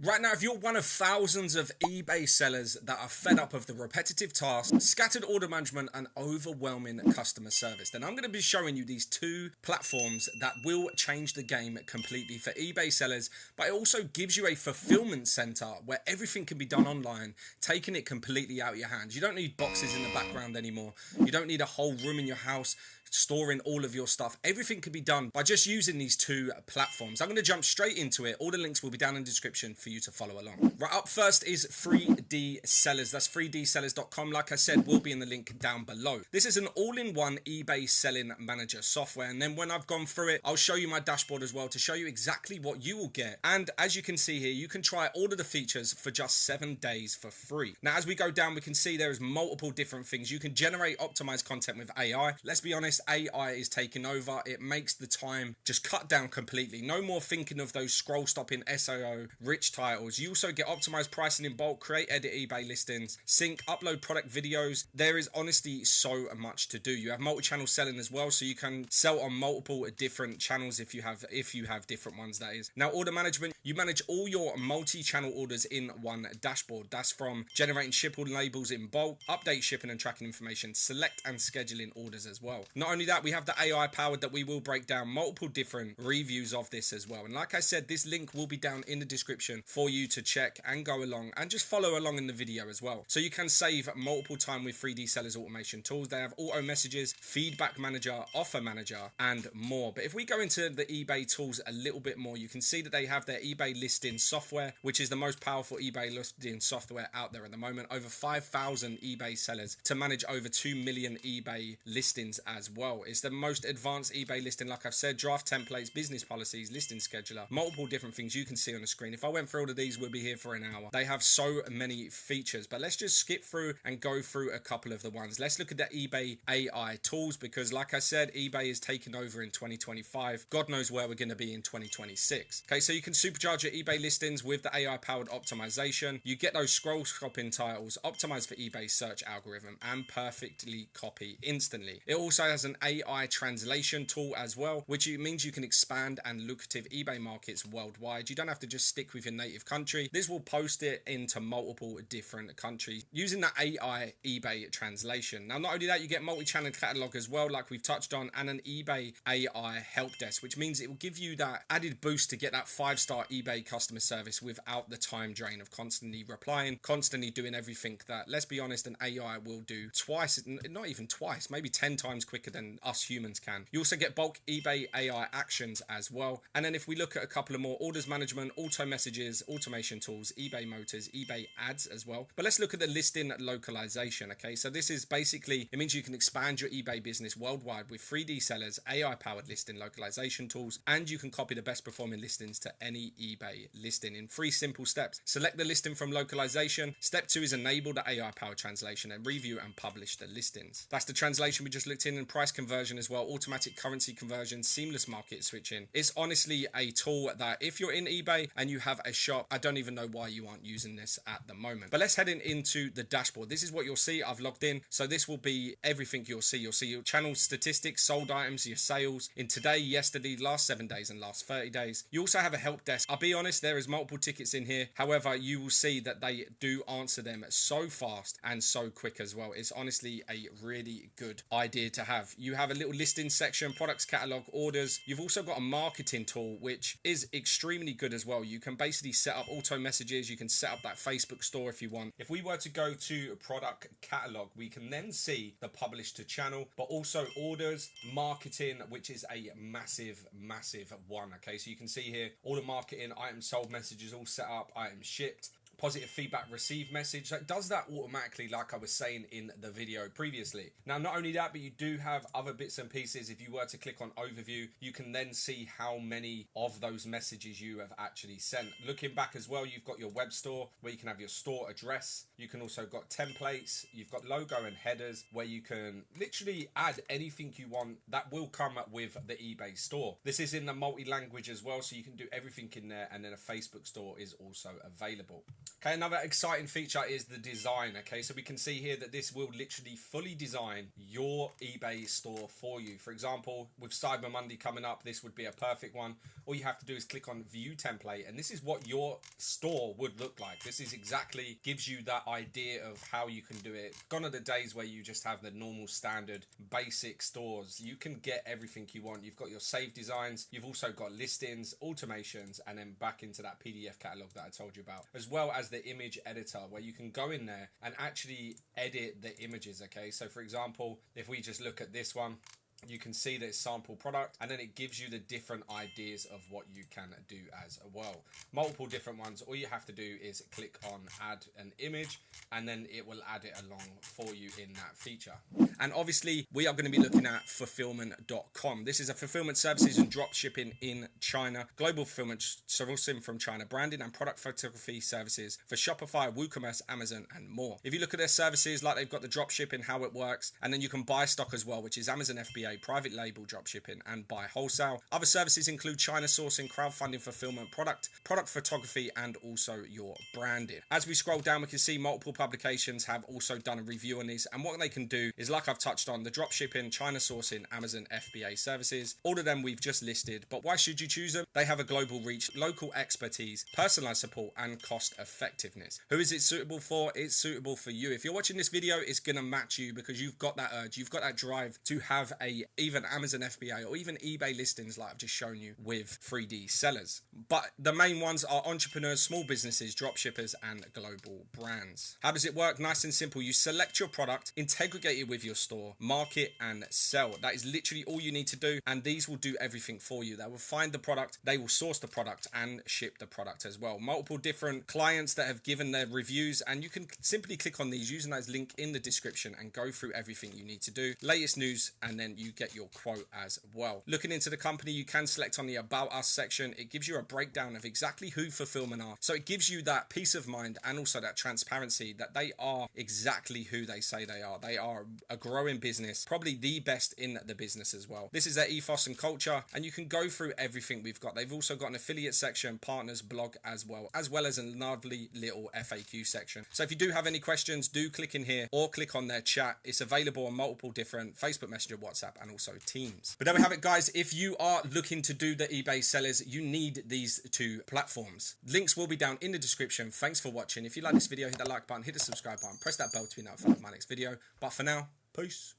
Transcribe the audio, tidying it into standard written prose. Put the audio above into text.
Right now, if you're one of thousands of eBay sellers that are fed up of the repetitive tasks, scattered order management, and overwhelming customer service, then I'm going to be showing you these two platforms that will change the game completely for eBay sellers, but it also gives you a fulfillment center where everything can be done online, taking it completely out of your hands. You don't need boxes in the background anymore. You don't need a whole room in your house storing all of your stuff. Everything can be done by just using these two platforms. I'm going to jump straight into it. All the links will be down in the description for you to follow along. Right up first is 3Dsellers. That's 3Dsellers.com. Like I said, will be in the link down below. This is an all-in-one eBay selling manager software. And then when I've gone through it, I'll show you my dashboard as well to show you exactly what you will get. And as you can see here, you can try all of the features for just 7 days for free. Now, as we go down, we can see there is multiple different things. You can generate optimized content with AI. Let's be honest, AI is taking over. It makes the time just cut down completely. No more thinking of those scroll stopping SEO rich titles. You also get optimized pricing in bulk, create, edit eBay listings, sync, upload product videos. There is honestly so much to do. You have multi-channel selling as well, so you can sell on multiple different channels if you have different ones, that is. Now, order management, you manage all your multi-channel orders in one dashboard. That's from generating ship order labels in bulk, update shipping and tracking information, select and scheduling orders as well. Not only that, we have the AI powered that we will break down multiple different reviews of this as well. And like I said, this link will be down in the description for you to check and go along and just follow along in the video as well. So you can save multiple time with 3Dsellers automation tools. They have auto messages, feedback manager, offer manager, and more. But if we go into the eBay tools a little bit more, you can see that they have their eBay listing software, which is the most powerful eBay listing software out there at the moment. Over 5,000 eBay sellers to manage over 2 million eBay listings as well. It's the most advanced eBay listing, like I've said, draft templates, business policies, listing scheduler, multiple different things you can see on the screen. If I went through all of these, we'll be here for an hour. They have so many features, but let's just skip through and go through a couple of the ones. Let's look at the eBay AI tools, because like I said, eBay is taking over in 2025. God knows where we're going to be in 2026. Okay, so you can supercharge your eBay listings with the AI powered optimization. You get those scroll shopping titles optimized for eBay's search algorithm and perfectly copy instantly. It also has an AI translation tool as well, which means you can expand and lucrative eBay markets worldwide. You don't have to just stick with your native country. This will post it into multiple different countries using that AI eBay translation. Now, not only that, you get multi-channel catalog as well, like we've touched on, and an eBay AI help desk, which means it will give you that added boost to get that 5-star eBay customer service without the time drain of constantly replying, constantly doing everything that, let's be honest, an AI will do twice, not even twice, maybe 10 times quicker than us humans can. You also get bulk eBay AI actions as well. And then if we look at a couple of more, orders management, auto messages, automation tools, eBay motors, eBay ads as well. But let's look at the listing localization. Okay, so this is basically, it means you can expand your eBay business worldwide with 3Dsellers AI powered listing localization tools, and you can copy the best performing listings to any eBay listing in 3 simple steps. Select the listing from localization. Step 2 is enable the AI powered translation and review and publish the listings. That's the translation we just looked in, and price conversion as well, automatic currency conversion, seamless market switching. It's honestly a tool that if you're in eBay and you have a shop, I don't even know why you aren't using this at the moment. But let's head into the dashboard. This is what you'll see. I've logged in, so this will be everything you'll see. You'll see your channel statistics, sold items, your sales in today, yesterday, last 7 days, and last 30 days. You also have a help desk. I'll be honest, there is multiple tickets in here. However, you will see that they do answer them so fast and so quick as well. It's honestly a really good idea to have. You have a little listing section, products catalog, orders. You've also got a marketing tool, which is extremely good as well. You can basically set up auto messages. You can set up that Facebook store if you want. If we were to go to product catalog, we can then see the publish to channel, but also orders, marketing, which is a massive one. Okay, so you can see here all the marketing, items sold, messages all set up, items shipped, positive feedback received message. So it does that automatically, like I was saying in the video previously. Now, not only that, but you do have other bits and pieces. If you were to click on overview, you can then see how many of those messages you have actually sent. Looking back as well, you've got your web store where you can have your store address. You can also got templates. You've got logo and headers where you can literally add anything you want that will come with the eBay store. This is in the multi-language as well, so you can do everything in there, and then a Facebook store is also available. Okay, another exciting feature is the design. Okay, so we can see here that this will literally fully design your eBay store for you. For example, with Cyber Monday coming up, this would be a perfect one. All you have to do is click on view template, and this is what your store would look like. This is exactly gives you that idea of how you can do it. Gone are the days where you just have the normal standard basic stores. You can get everything you want. You've got your save designs, you've also got listings, automations, and then back into that PDF catalog that I told you about, as well as the image editor where you can go in there and actually edit the images. Okay, so for example, if we just look at this one, you can see that it's sample product, and then it gives you the different ideas of what you can do as well. Multiple different ones. All you have to do is click on add an image, and then it will add it along for you in that feature. And obviously we are going to be looking at fulfillment.com. This is a fulfillment services and drop shipping in China, global fulfillment sourcing from China, branding and product photography services for Shopify, WooCommerce, Amazon, and more. If you look at their services, like they've got the drop shipping, how it works, and then you can buy stock as well, which is Amazon FBA, private label drop shipping, and buy wholesale. Other services include China sourcing, crowdfunding, fulfillment, product photography, and also your branding. As we scroll down, we can see multiple publications have also done a review on this, and what they can do is, like I've touched on, the drop shipping, China sourcing, Amazon FBA services. All of them we've just listed, but why should you choose them? They have a global reach, local expertise, personalized support, and cost effectiveness. Who is it suitable for? It's suitable for you. If you're watching this video, it's gonna match you because you've got that urge, you've got that drive to have even Amazon FBA or even eBay listings like I've just shown you with 3Dsellers. But the main ones are entrepreneurs, small businesses, drop shippers, and global brands. How does it work? Nice and simple. You select your product, integrate it with your store, market, and sell. That is literally all you need to do, and these will do everything for you. They will find the product, they will source the product, and ship the product as well. Multiple different clients that have given their reviews, and you can simply click on these using that link in the description and go through everything you need to do. Latest news, and then you get your quote as well. Looking into the company, you can select on the About Us section. It gives you a breakdown of exactly who Fulfillment are. So it gives you that peace of mind and also that transparency that they are exactly who they say they are. They are a growing business, probably the best in the business as well. This is their ethos and culture, and you can go through everything we've got. They've also got an affiliate section, partners, blog as well as a lovely little FAQ section. So if you do have any questions, do click in here or click on their chat. It's available on multiple different Facebook Messenger, WhatsApp, and also Teams. But there we have it, guys. If you are looking to do the eBay sellers, you need these two platforms. Links will be down in the description. Thanks for watching. If you like this video, hit that like button, hit the subscribe button, press that bell to be notified of my next video. But for now, peace.